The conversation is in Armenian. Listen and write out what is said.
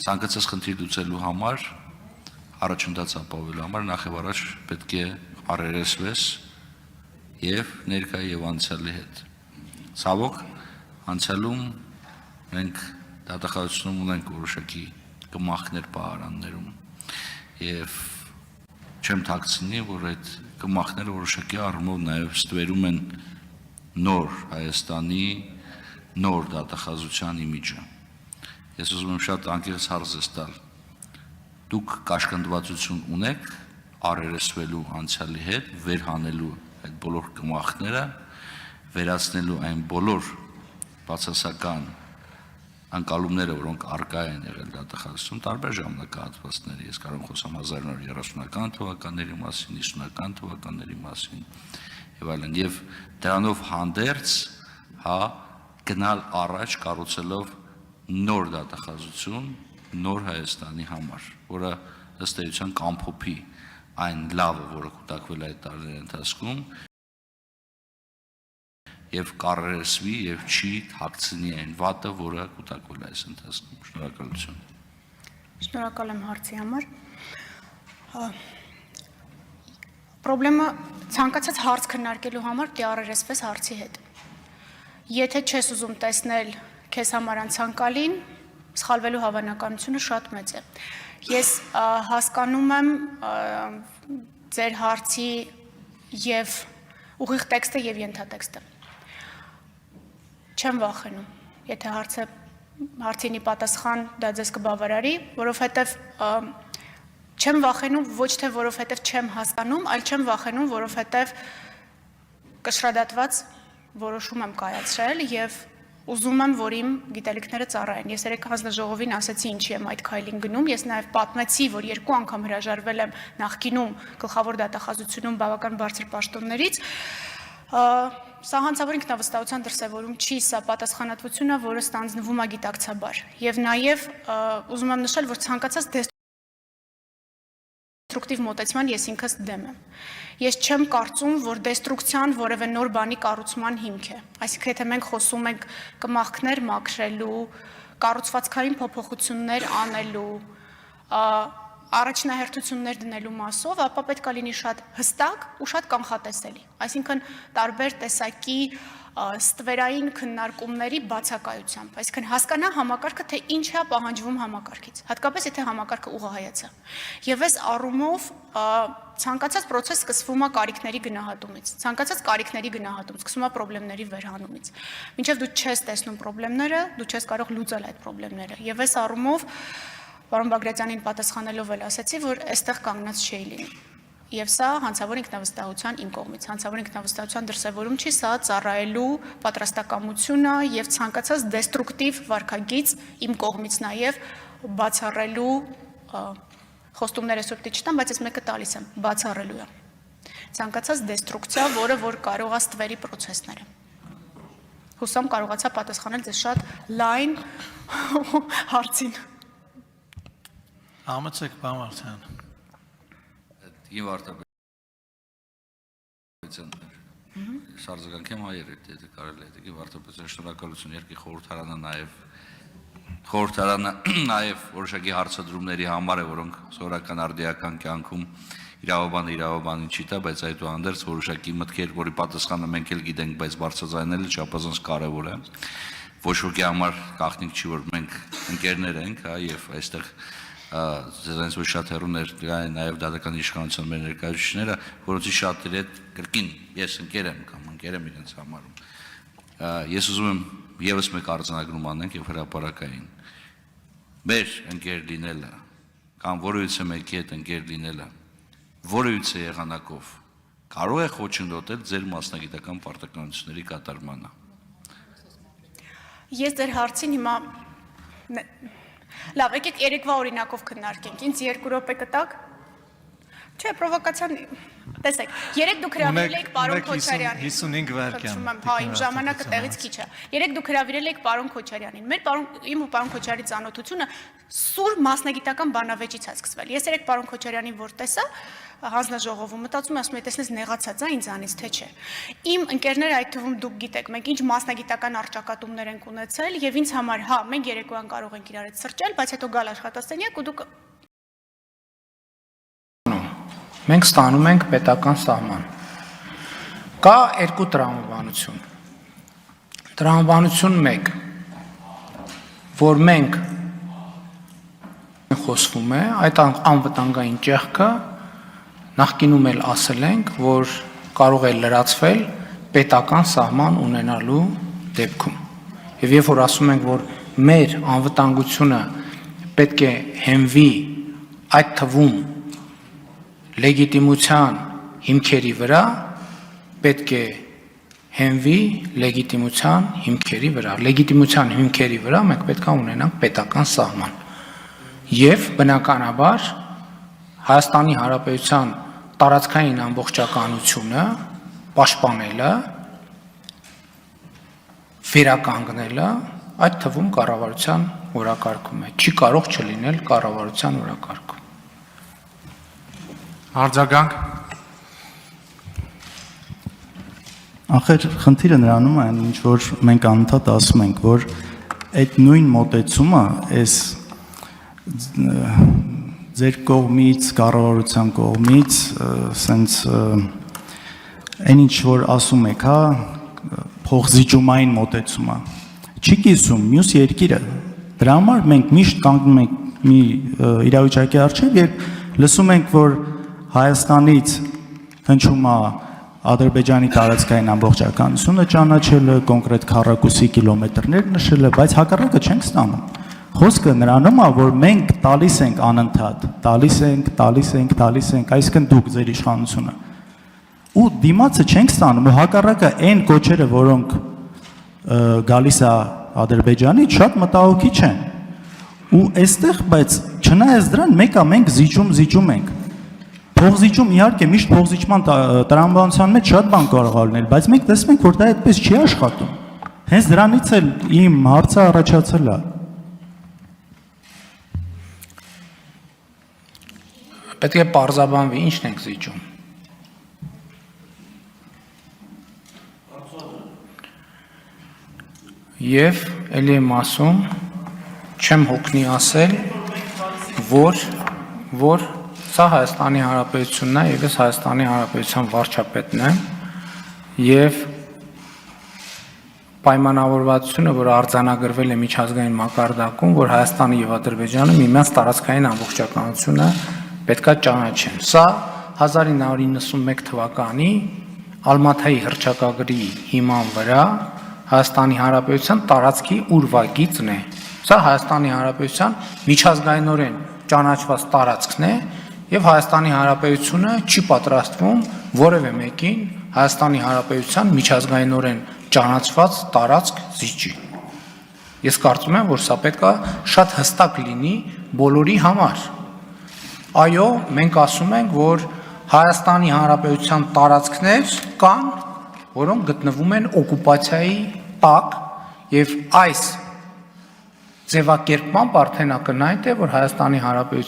Ցանկացած խնդիր լուծելու համար, առաջընթաց ապահովելու համար նախ եւ առաջ պետք է առերեսվես եւ ներկա եւ անցյալի հետ։ Ցավոք, անցյալում մենք դատախազությունում ունենք որոշակի կմախքներ պահարաններում եւ չեմ թաքցնի, որ այդ կմախքները որոշակի առումով նաեւ ստվերում են նոր Հայաստանի նոր դատախազության իմիջը։ Ես ուզում եմ շատ անկեղծ հարց տալ։ Դուք կաշկանդվածություն ունեք առերեսվելու անցյալի հետ, վերհանելու այդ բոլոր կմախքները, վերացնելու այն բոլոր բացասական անկալումները, որոնք առկա են եղել դատախազությունում տարբեր ժամանակահատվածների, ես կարող եմ խոսամ 1930-ական թվականների մասին, 50-ական թվականների մասին եւ այլն, եւ դրանով հանդերձ, գնալ առաջ կառուցելով նոր դատախազություն, նոր Հայաստանի համար, որը ըստ էության կամփոփի այն լավը, որը կուտակվել է այդ տարիների ընթացքում եւ կառերեսվի եւ չի թաքցնի այն վատը, որը կուտակվել է այս ընթացքում։ Շնորհակալություն։ Շնորհակալ եմ հարցի համար։ Պրոբլեմը ցանկացած հարց քննարկելու համար պետք է առերեսվես հարցի հետ։ Եթե չես ուզում տեսնել քեզ համար անցանկալին, սխալվելու հավանականությունը շատ մեծ է։ Ես հասկանում եմ ձեր հարցի եւ ուղիղ տեքստը եւ ենթատեքստը։ Չեմ վախենում, եթե հարցինի պատասխան դա ձեզ կբավարարի, որովհետև չեմ վախենում ոչ թե որովհետև չեմ հասկանում, այլ չեմ վախենում, որովհետև կշռադատված որոշում եմ կայացրել եւ ուզում եմ, որ իմ գիտելիքները ծառայեն։ Ես երեք հանձնաժողովին ասացի ինչի եմ այդ քայլին գնում, ես նաև պատմեցի, որ 2 անգամ հրաժարվել եմ նախկինում գլխավոր դատախազությունում բավական բարձր պաշտոններից։ Սա հանցավոր ինքնավստահության դրսևորում չի, սա պատասխանատվություն է, որը ստանձնվում է գիտակցաբար։ Եվ նաև ուզում եմ նշել, որ ցանկացած դեստրուկտիվ մոտեցման ես ինքս դեմ եմ։ Ես չեմ կարծում, որ դեստրուկցիան որևէ նոր բանի կառուցման հիմք է։ Այսինքն, եթե մենք խոսում ենք կմախքներ մաքրելու, կառուցվածքային փոփոխություններ անելու, առաջնահերթություններ դնելու մասով, ապա պետք է լինի շատ հստակ ու շատ կանխատեսելի։ Այսինքն տարբեր տեսակի ստվերային քննարկումների բացակայությամբ, այսինքն հասկանա համակարգը, թե ինչ է պահանջվում համակարգից, հատկապես եթե համակարգը ուղղահայաց է։ Եվ այս առումով ցանկացած process սկսվում է կարիքների գնահատումից, ցանկացած կարիքների գնահատում սկսվում է խնդիրների վերհանումից։ Մինչև դու չես տեսնում խնդիրները, դու չես կարող լուծել այդ խնդիրները։ Եվ այս առումով Պարոն Բագրատյանին պատասխանելով էլ ասացի, որ այստեղ կանգնած չէի լինի։ Եվ սա հանցավոր ինքնավստահության իմ կողմից, հանցավոր ինքնավստահության դրսևորում չի, սա ծառայելու պատրաստակամությունը եւ ցանկացած դեստրուկտիվ վարքագիծ իմ կողմից նաեւ բացառելու խոստումները սուպտի չտամ, բայց ես մեկը տալիս եմ, բացառելու է։ Ցանկացած դեստրուկցիա, որը որ կարող է ստվերի process-ները։ Հուսամ կարողացա պատասխանել ձեզ շատ լայն հարցին։ Համեցեք բան Վարդան։ Իմ Վարդապետյան շարժականք եմ հայեր եթե կարելի է իմ Վարդապետյան շնորհակալություն երկի խորհրդարանը նաև որոշակի հարցադրումների համար է, որոնք սովորական արդիական կյանքում իրավաբանին չի տա, բայց այդուհանդերձ որոշակի մտքեր, որի պատասխանը մենք էլ գիտենք, բայց բարձրաձայնելը չափազանց կարևոր է։ Ոչ ոքի համար գաղտնիք չի, որ մենք ընկերներ ենք, եւ այստեղ ձեզանից ոչ շատ հեռուներ նաև դատական իշխանության մեր ներկայացուցիչները, որոնցից շատերի հետ կրկին ես ընկեր եմ կամ ընկեր եմ իրենց համարում։ Ես ուզում եմ եւս մեկ արձանագրում անենք եւ հրապարակային։ Մեր ընկեր լինելը կամ որևիցե մեկի հետ ընկեր լինելը որևիցե եղանակով կարող է խոչընդոտել ձեր մասնագիտական պարտականությունների կատարմանը։ Ես ձեր հարցին հիմա լավ, եկեք երեկվա օրինակով քննարկենք, ինձ 2 րոպե կտակ։ Չէ, պրովոկացիան, Տեսեք, երեք դուք հրավիրել եք պարոն Քոչարյանին։ 55 վայրկյան։ Հա, իմ ժամանակը տեղից քիչ է։ Երեք դուք հրավիրել եք պարոն Քոչարյանին։ Իմ ու պարոն Քոչարյանի ծանոթությունը սուր մասնագիտական բանավեճից է սկսվել։ Ես երեք պարոն Քոչարյանին որ տեսա, հանձնաժողովում մտածում եմ, ասում եմ, այտեսնես նեղացած է ինձանից, թե չէ։ Իմ ընկերները, այդ թվում դուք գիտեք, մենք ինչ մասնագիտական առճակատումներ ենք ունեցել եւ ինձ համար, հա, մենք երեկոյան կարող ենք իրար հետ սրճել, բայց հետո գալ աշխատասենյակ ու դուք Մենք ստանում ենք պետական սահման։ Կա երկու տրամաբանություն։ Տրամաբանություն 1, որ մենք խոսվում է, այդ անվտանգային ճեղքը նախկինում էլ ասել ենք, որ կարող է լրացվել պետական սահման ունենալու դեպքում։ Եվ երբ որ ասում ենք, որ մեր անվտանգությունը պետք է հենվի այդ թվում լեգիտիմության հիմքերի վրա, պետք է հենվի լեգիտիմության հիմքերի վրա։ Լեգիտիմության հիմքերի վրա մենք պետք է ունենանք պետական սահման։ Եվ բնականաբար Հայաստանի Հանրապետության տարածքային ամբողջականությունը պաշտպանելը, վերականգնելը, այդ թվում կառավարության օրակարգում է, չի կարող չլինել կառավարության օրակարգում։ Արձագանք։ Ախր խնդիրը նրանում է, ինչ որ մենք անընդհատ ասում ենք, որ այդ նույն մոտեցումը, այս ձեր կողմից, կառավարության կողմից, սենց այն ինչ որ ասում եք, հա, փոխզիջումային մոտեցումը, չի կիսում մյուս երկիրը։ Դրա համար մենք միշտ կանգնում ենք մի իրավիճակի առջև, երբ լսում ենք, որ Հայաստանից հնչում է Ադրբեջանի տարածքային ամբողջականությունը ճանաչելը, կոնկրետ քառակուսի կիլոմետրներ նշելը, բայց հակառակը չենք ստանում։ Խոսքը նրանում է, որ մենք տալիս ենք անընդհատ, տալիս ենք, այսինքն դուք ձեր իշխանությունը։ Ու դիմացը չենք ստանում, ու հակառակը այն կոչերը, որոնք գալիս է Ադրբեջանից, շատ մտահոգիչ են։ Ու այստեղ, բայց չնայած դրան, մեկը մենք զիջում ենք։ Փոխզիջում իհարկե միշտ փոխզիջման տրամաբանության մեջ շատ բան կարող է լինել, բայց մենք տեսնում ենք, որ դա այդպես չի աշխատում։ Հենց դրանից էլ իմ հարցը առաջացել է։ Պետք է պարզաբանվի, ինչն ենք զիջում։ Եվ էլի եմ ասում, չեմ հոգնի ասել, որ սա Հայաստանի Հանրապետությունն է, եւ ես Հայաստանի Հանրապետության վարչապետն եմ, եւ պայմանավորվածությունը, որ արձանագրվել է միջազգային մակարդակում, որ Հայաստանը եւ Ադրբեջանը միմյանց տարածքային ամբողջականությունը պետք է ճանաչեն։ Սա 1991 թվականի Ալմաթայի հռչակագրի հիման վրա Հայաստանի Հանրապետության տարածքի ուրվագիծն է։ Սա Հայաստանի Հանրապետության միջազգայինորեն ճանաչված տարածքն է եւ Հայաստանի Հանրապետությունը չի պատրաստվում որևէ մեկին Հայաստանի Հանրապետության միջազգայինորեն ճանաչված տարածք զիջի։ Ես կարծում եմ, որ սա պետք է շատ հստակ լինի բոլորի համար։ Այո, մենք ասում ենք, որ Հայաստանի Հանրապետության տարածքներ կան, որոնք գտնվում են օկուպացիայի տակ եւ այս ձևակերպմամբ արդեն ակնհայտ է, որ Հայաստանի Հանրապետության